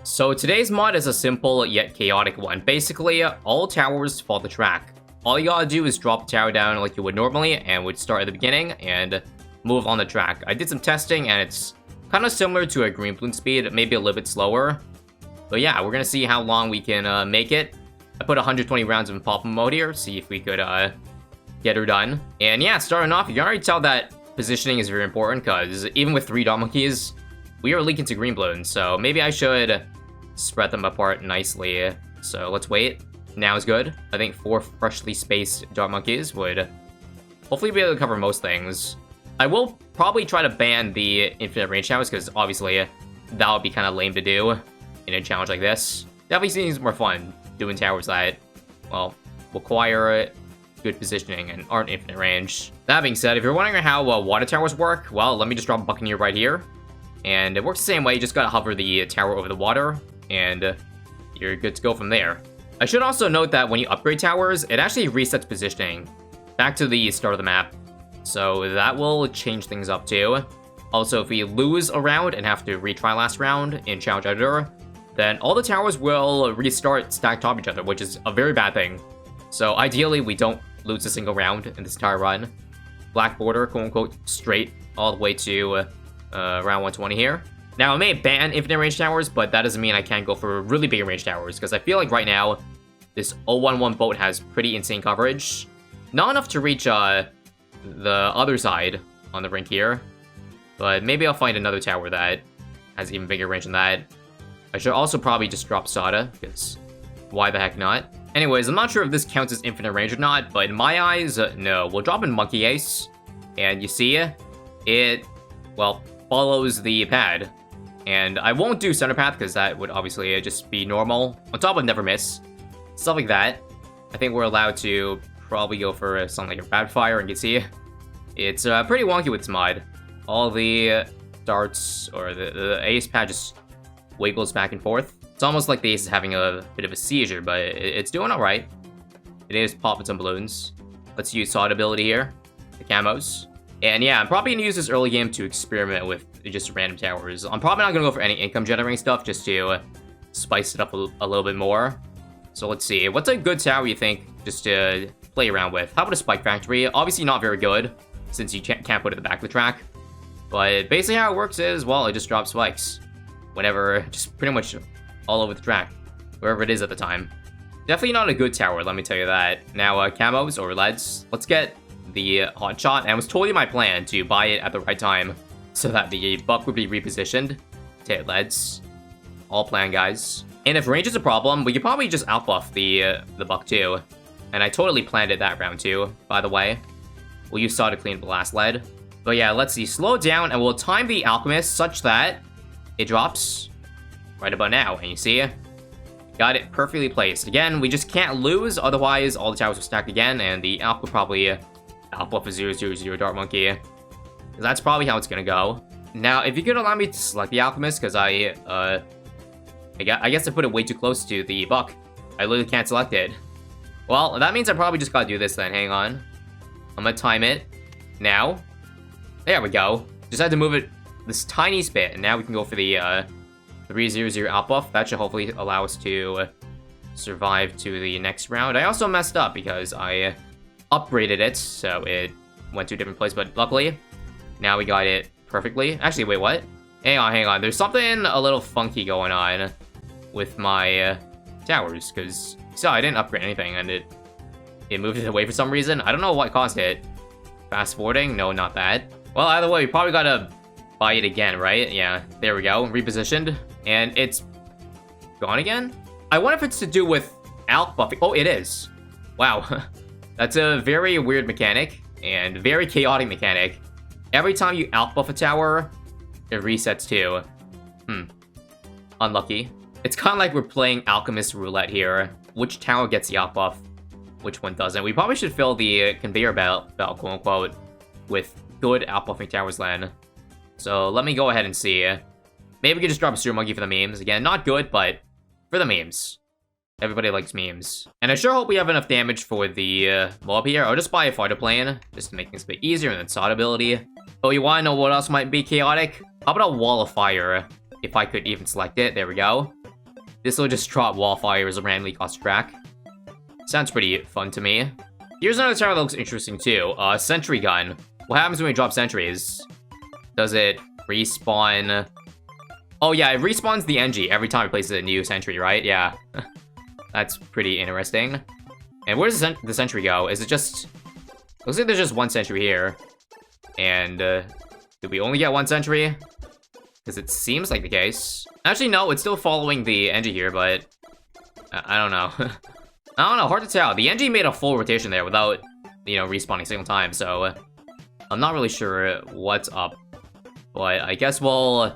So today's mod is a simple yet chaotic one. Basically, all towers follow the track. All you gotta do is drop the tower down like you would normally and would start at the beginning and move on the track. I did some testing and it's kind of similar to a green balloon speed, maybe a little bit slower. But yeah, we're gonna see how long we can make it. I put 120 rounds in pop mode here, see if we could get her done. And yeah, starting off, you can already tell that positioning is very important because even with 3 dot monkeys, we are leaking to green balloons. So maybe I should spread them apart nicely. So let's wait. Now is good. I think 4 freshly spaced dart monkeys would hopefully be able to cover most things. I will probably try to ban the infinite range towers because obviously that would be kind of lame to do in a challenge like this. Definitely seems more fun doing towers that, well, require good positioning and aren't infinite range. That being said, if you're wondering how water towers work, well, let me just drop a Buccaneer right here. And it works the same way, you just gotta hover the tower over the water, and you're good to go from there. I should also note that when you upgrade towers, it actually resets positioning back to the start of the map. So that will change things up too. Also, if we lose a round and have to retry last round in Challenge Editor, then all the towers will restart stacked top each other, which is a very bad thing. So ideally, we don't lose a single round in this entire run. Black border, quote-unquote, straight all the way to round 120 here. Now, I may ban infinite range towers, but that doesn't mean I can't go for really big range towers, because I feel like right now, this 011 boat has pretty insane coverage. Not enough to reach the other side on the rink here, but maybe I'll find another tower that has even bigger range than that. I should also probably just drop Sada, because why the heck not? Anyways, I'm not sure if this counts as infinite range or not, but in my eyes, no. We'll drop in Monkey Ace, and you see, it, well, follows the pad. And I won't do center path because that would obviously just be normal. On top of never miss. Stuff like that. I think we're allowed to probably go for something like a rapid fire, and you can see it's pretty wonky with this mod. All the darts or the ace pad just wiggles back and forth. It's almost like the ace is having a bit of a seizure, but it's doing alright. It is popping some balloons. Let's use Sod ability here. The camos. And yeah, I'm probably going to use this early game to experiment with just random towers. I'm probably not going to go for any income generating stuff just to spice it up a little bit more. So let's see. What's a good tower you think just to play around with? How about a Spike Factory? Obviously not very good since you can't put it at the back of the track. But basically how it works is, well, it just drops spikes. Whenever, just pretty much all over the track. Wherever it is at the time. Definitely not a good tower, let me tell you that. Now, camos or leads. Let's get the hot shot, and it was totally my plan to buy it at the right time so that the buck would be repositioned to hit leads. All plan, guys. And if range is a problem, we could probably just outbuff the buck too. And I totally planned it that round too, by the way. We'll use Saw to clean up the last lead. But yeah, let's see. Slow down, and we'll time the Alchemist such that it drops right about now. And you see, got it perfectly placed. Again, we just can't lose, otherwise all the towers will stack again, and the Alp will probably outbuff a 0/0/0 Dart Monkey. That's probably how it's gonna go. Now, if you could allow me to select the Alchemist, because I guess I put it way too close to the buck. I literally can't select it. Well, that means I probably just gotta do this then. Hang on. I'm gonna time it. Now. There we go. Just had to move it this tiny bit, and now we can go for the 3/0/0 outbuff. That should hopefully allow us to survive to the next round. I also messed up because I upgraded it, so it went to a different place, but luckily, now we got it perfectly. Actually, wait, what? Hang on. There's something a little funky going on with my towers, because, so I didn't upgrade anything, and it moved it away for some reason. I don't know what caused it. Fast forwarding? No, not that. Well, either way, we probably gotta buy it again, right? Yeah, there we go. Repositioned, and it's gone again? I wonder if it's to do with Alk buffing. Oh, it is. Wow. That's a very weird mechanic, and very chaotic mechanic. Every time you outbuff a tower, it resets too. Unlucky. It's kind of like we're playing Alchemist Roulette here. Which tower gets the outbuff, which one doesn't. We probably should fill the conveyor belt, quote-unquote, with good outbuffing towers then. So let me go ahead and see. Maybe we can just drop a Sewer Monkey for the memes. Again, not good, but for the memes. Everybody likes memes. And I sure hope we have enough damage for the mob here. I'll just buy a fighter plane, just to make things a bit easier, and then Sod ability. Oh, you wanna know what else might be chaotic? How about a wall of fire? If I could even select it, there we go. this will just drop wall fires randomly across the track. Sounds pretty fun to me. Here's another tower that looks interesting too. Sentry Gun. What happens when we drop sentries? Does it respawn? Oh yeah, it respawns the NG every time it places a new sentry, right? Yeah. That's pretty interesting. And where does the sentry go? Is it just... Looks like there's just one sentry here. And, did we only get one sentry? Because it seems like the case. Actually, no, it's still following the NG here, but... I don't know. I don't know, hard to tell. The NG made a full rotation there without, you know, respawning a single time, so... I'm not really sure what's up. But I guess we'll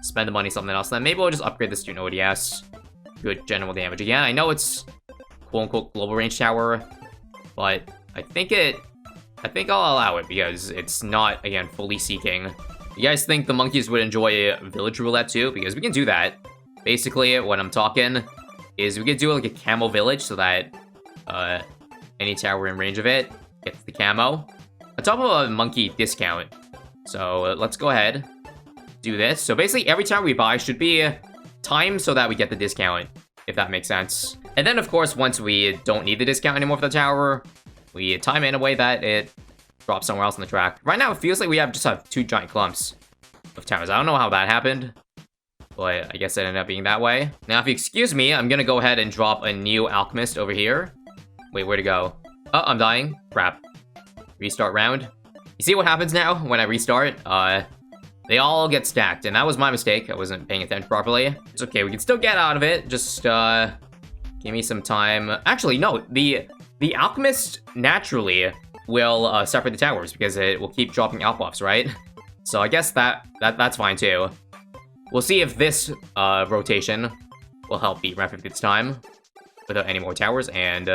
spend the money something else. Then maybe we'll just upgrade this to an ODS. Good general damage. Again, I know it's quote-unquote global range tower, but I think I'll allow it because it's not, again, fully seeking. You guys think the monkeys would enjoy village roulette too? Because we can do that. Basically, what I'm talking is we could do like a camo village so that any tower in range of it gets the camo. On top of a monkey discount. So let's go ahead, do this. So basically every tower we buy should be timed so that we get the discount, if that makes sense. And then of course, once we don't need the discount anymore for the tower, we time it in a way that it drops somewhere else on the track. Right now, it feels like we just have two giant clumps of towers. I don't know how that happened, but I guess it ended up being that way. Now, if you excuse me, I'm gonna go ahead and drop a new alchemist over here. Wait, where'd it go? Oh, I'm dying. Crap. Restart round. You see what happens now when I restart? They all get stacked, and that was my mistake. I wasn't paying attention properly. It's okay, we can still get out of it. Just, give me some time. Actually, no, the alchemist naturally will separate the towers because it will keep dropping alp buffs, right? So I guess that's fine too. We'll see if this rotation will help beat Rapid this time without any more towers, and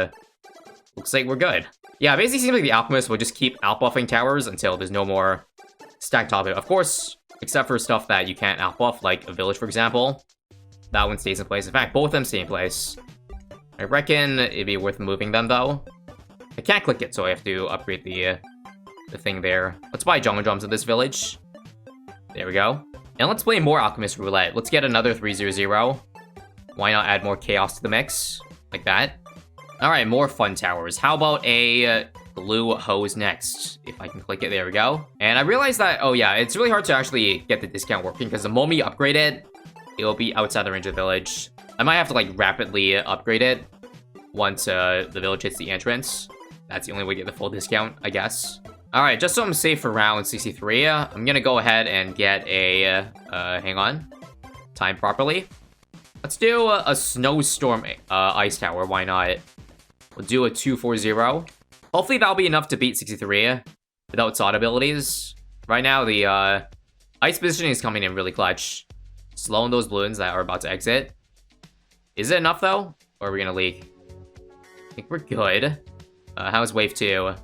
looks like we're good. Yeah, it basically seems like the alchemist will just keep alp buffing towers until there's no more stacked top. Of course, except for stuff that you can't alp buff, like a village, for example. That one stays in place. In fact, both of them stay in place. I reckon it'd be worth moving them, though. I can't click it, so I have to upgrade the thing there. Let's buy jungle drums in this village. There we go. And let's play more Alchemist Roulette. Let's get another 300. Why not add more chaos to the mix? Like that. Alright, more fun towers. How about a glue hose next? If I can click it, there we go. And I realized that, oh yeah, it's really hard to actually get the discount working, because the moment you upgrade it, it'll be outside the range of the village. I might have to, like, rapidly upgrade it once the village hits the entrance. That's the only way to get the full discount, I guess. Alright, just so I'm safe for round 63, I'm gonna go ahead and get a, hang on. Time properly. Let's do a snowstorm ice tower, why not? We'll do a 240. Hopefully that'll be enough to beat 63 without SOD abilities. Right now, the ice positioning is coming in really clutch. Slowing those balloons that are about to exit. Is it enough, though? Or are we gonna leak? I think we're good. How's wave 2?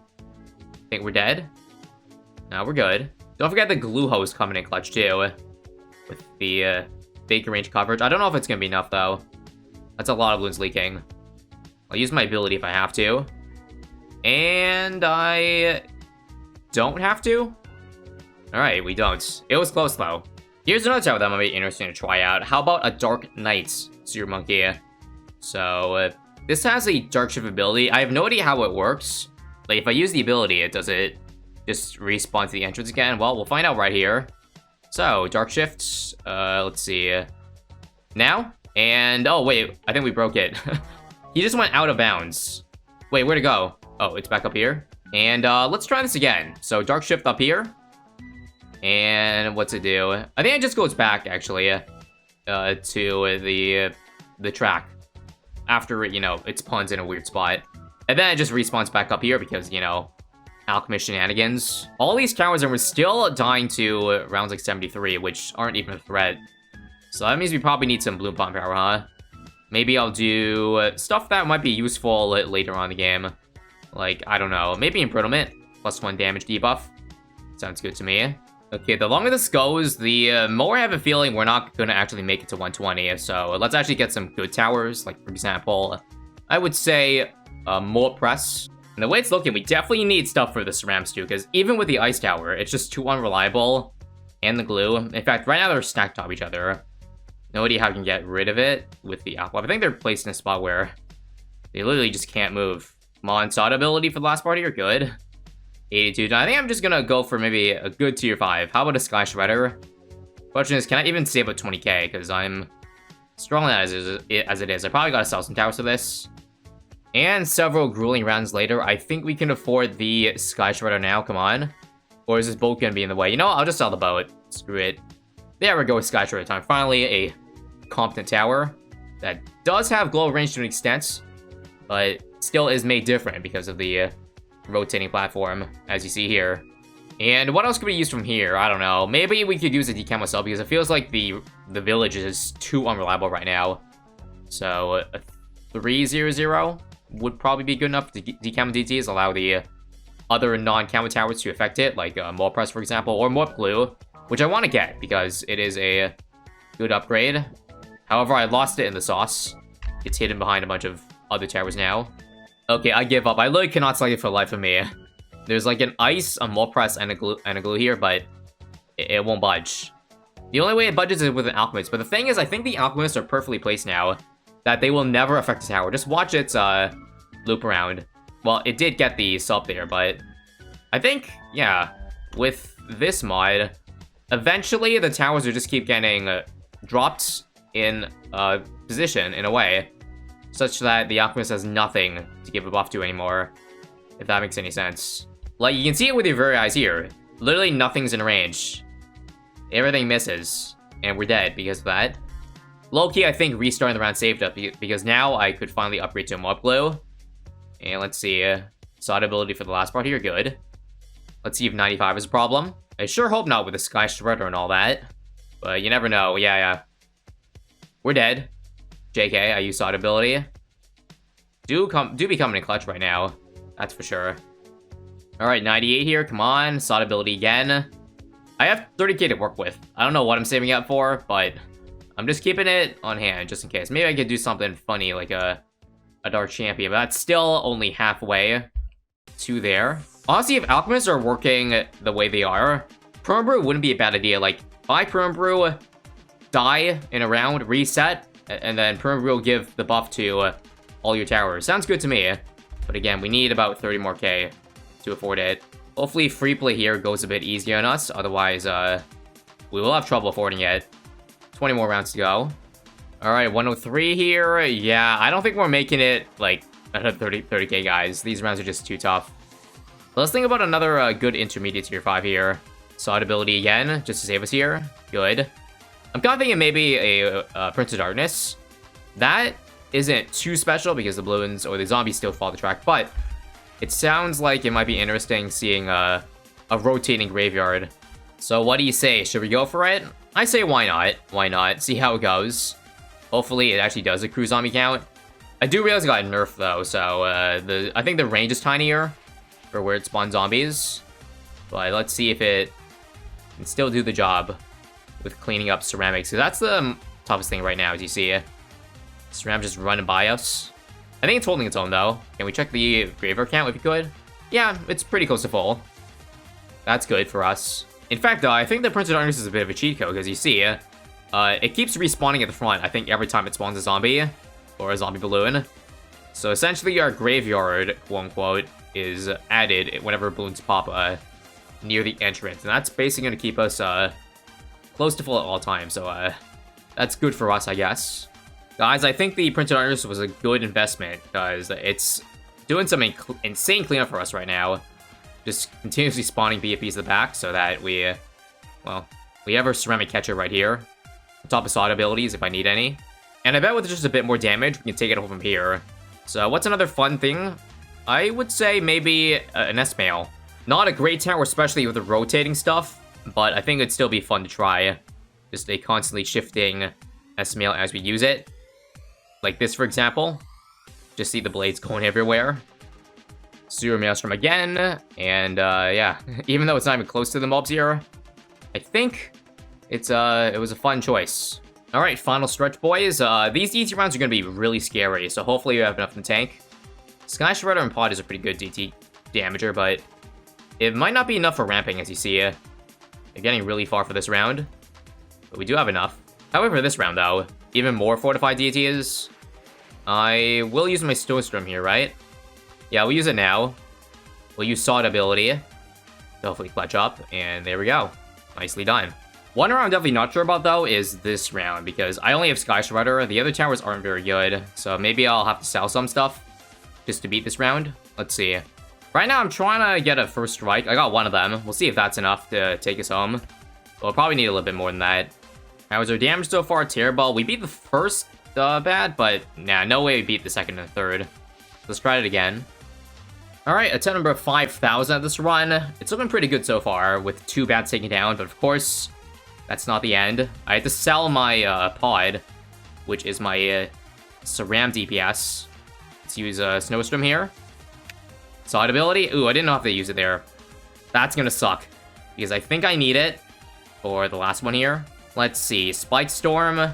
Think we're dead? No, we're good. Don't forget the glue hose coming in clutch, too. With the big range coverage. I don't know if it's gonna be enough, though. That's a lot of balloons leaking. I'll use my ability if I have to. And I don't have to? Alright, we don't. It was close, though. Here's another tower that might be interesting to try out. How about a Dark Knight Seer Monkey? So, this has a Dark Shift ability. I have no idea how it works. Like, if I use the ability, does it just respawn to the entrance again? Well, we'll find out right here. So, Dark Shift, let's see. Now? And, oh, wait, I think we broke it. He just went out of bounds. Wait, where'd it go? Oh, it's back up here. And, let's try this again. So, Dark Shift up here. And what's it do? I think it just goes back, actually, to the track. After, you know, it spawns in a weird spot. And then it just respawns back up here because, you know, alchemist shenanigans. All these towers, and we're still dying to rounds like 73, which aren't even a threat. So that means we probably need some bloom pump power, huh? Maybe I'll do stuff that might be useful later on in the game. Like, I don't know, maybe Embrittlement, +1 damage debuff. Sounds good to me. Okay, the longer this goes, the more I have a feeling we're not going to actually make it to 120. So let's actually get some good towers. Like, for example, I would say more press. And the way it's looking, we definitely need stuff for the ceramics too, because even with the ice tower, it's just too unreliable. And the glue. In fact, right now they're stacked on each other. No idea how I can get rid of it with the Aqua. I think they're placed in a spot where they literally just can't move. Come on, Sod ability for the last part here. Good. 82. I think I'm just gonna go for maybe a good tier 5. How about a Sky Shredder? Question is, can I even save up 20k? Because I'm strong as it is. I probably gotta sell some towers for this. And several grueling rounds later, I think we can afford the Sky Shredder now. Come on. Or is this boat gonna be in the way? You know what? I'll just sell the boat. Screw it. There we go with Sky Shredder time. Finally, a competent tower that does have global range to an extent, but still is made different because of the rotating platform, as you see here. And what else could we use from here? I don't know. Maybe we could use a decam myself because it feels like the village is too unreliable right now. So a 300 would probably be good enough to decam DTs, allow the other non-camo towers to affect it, like Morp Press, for example, or Morp Glue, which I want to get because it is a good upgrade. However, I lost it in the sauce. It's hidden behind a bunch of other towers now. Okay, I give up. I literally cannot select it for the life of me. There's like an ice, a Morp Press, and a glue here, but it won't budge. The only way it budges is with an Alchemist, but the thing is, I think the Alchemists are perfectly placed now, that they will never affect the tower. Just watch its loop around. Well, it did get the sub there, but I think, yeah, with this mod, eventually the towers will just keep getting dropped in position in a way, such that the Alchemist has nothing to give a buff to anymore, if that makes any sense. Like, you can see it with your very eyes here. Literally nothing's in range. Everything misses, and we're dead because of that. Low-key, I think restarting the round saved up, because now I could finally upgrade to a Morp Glue. And let's see, Sod ability for the last part here, good. Let's see if 95 is a problem. I sure hope not with the Sky Shredder and all that. But you never know, yeah. We're dead. JK, I use Sod ability. Do be coming in clutch right now, that's for sure. Alright, 98 here, come on, Sod ability again. I have 30k to work with. I don't know what I'm saving up for, but I'm just keeping it on hand, just in case. Maybe I could do something funny, like a Dark Champion, but that's still only halfway to there. Honestly, if Alchemists are working the way they are, Permbrew wouldn't be a bad idea. Like, buy Permbrew, die in a round, reset, and then Permbrew will give the buff to all your towers. Sounds good to me. But again, we need about 30 more K to afford it. Hopefully, free play here goes a bit easier on us. Otherwise, we will have trouble affording it. 20 more rounds to go. Alright, 103 here. Yeah, I don't think we're making it, like, at 30k, guys. These rounds are just too tough. Let's think about another good intermediate tier 5 here. Sod ability again, just to save us here. Good. I'm kind of thinking maybe a Prince of Darkness. That isn't too special because the balloons or the zombies still follow the track, but it sounds like it might be interesting seeing a rotating graveyard. So what do you say? Should we go for it? I say why not? Why not? See how it goes. Hopefully it actually does a crew zombie count. I do realize it got nerfed though, so I think the range is tinier for where it spawns zombies. But let's see if it can still do the job with cleaning up ceramics. So that's the toughest thing right now, as you see. Ceramics just running by us. I think it's holding its own though. Can we check the graveyard count if you could? Yeah, it's pretty close to full. That's good for us. In fact, I think the Prince of Darkness is a bit of a cheat code, because you see, it keeps respawning at the front, I think, every time it spawns a zombie, or a zombie balloon. So essentially, our graveyard, quote-unquote, is added whenever balloons pop near the entrance. And that's basically going to keep us close to full at all times, so that's good for us, I guess. Guys, I think the Prince of Darkness was a good investment, because it's doing some insane cleanup for us right now. Just continuously spawning BFBs at the back so that we have our ceramic catcher right here. On top of Sod abilities if I need any. And I bet with just a bit more damage, we can take it home from here. So what's another fun thing? I would say maybe an S-Mail. Not a great tower, especially with the rotating stuff, but I think it'd still be fun to try. Just a constantly shifting S-Mail as we use it. Like this, for example. Just see the blades going everywhere. Sewer Maelstrom again, and yeah, even though it's not even close to the mobs here, I think it was a fun choice. Alright, final stretch, boys. These DT rounds are going to be really scary, so hopefully you have enough in the tank. Sky Shredder and Pod is a pretty good DT damager, but it might not be enough for ramping, as you see. They're getting really far for this round, but we do have enough. However, this round, though, even more fortified deities. I will use my Snowstorm here, right? Yeah, we'll use it now. We'll use Sawed ability to hopefully clutch up, and there we go. Nicely done. One round I'm definitely not sure about, though, is this round, because I only have Sky Shredder. The other towers aren't very good, so maybe I'll have to sell some stuff just to beat this round. Let's see. Right now, I'm trying to get a first strike. I got one of them. We'll see if that's enough to take us home. We'll probably need a little bit more than that. How is our damage so far? Terrible. We beat the first bad, but nah, no way we beat the second and third. Let's try it again. Alright, attempt number 5,000 at this run. It's looking pretty good so far, with 2 bats taken down, but of course, that's not the end. I had to sell my pod, which is my Saram DPS. Let's use Snowstorm here. Sawed ability. Ooh, I didn't know if they use it there. That's gonna suck, because I think I need it for the last one here. Let's see. Spike Storm.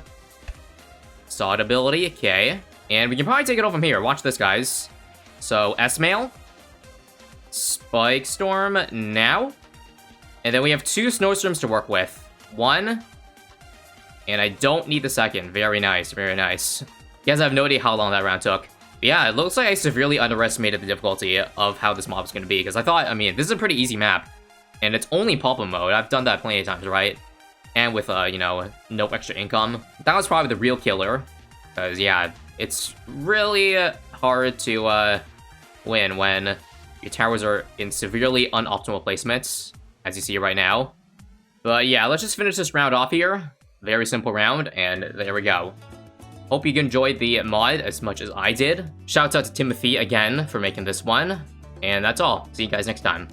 Sawed ability. Okay. And we can probably take it all from here. Watch this, guys. So, S-Mail. Spike Storm now. And then we have 2 Snowstorms to work with. 1. And I don't need the second. Very nice. Very nice. You guys have no idea how long that round took. But yeah, it looks like I severely underestimated the difficulty of how this mob is going to be. Because I thought, I mean, this is a pretty easy map. And it's only Pulpa mode. I've done that plenty of times, right? And with, you know, no extra income. That was probably the real killer. Because, yeah, it's really hard to win when your towers are in severely unoptimal placements, as you see right now. But yeah, let's just finish this round off here. Very simple round, and there we go. Hope you enjoyed the mod as much as I did. Shouts out to Timothy again for making this one. And that's all. See you guys next time.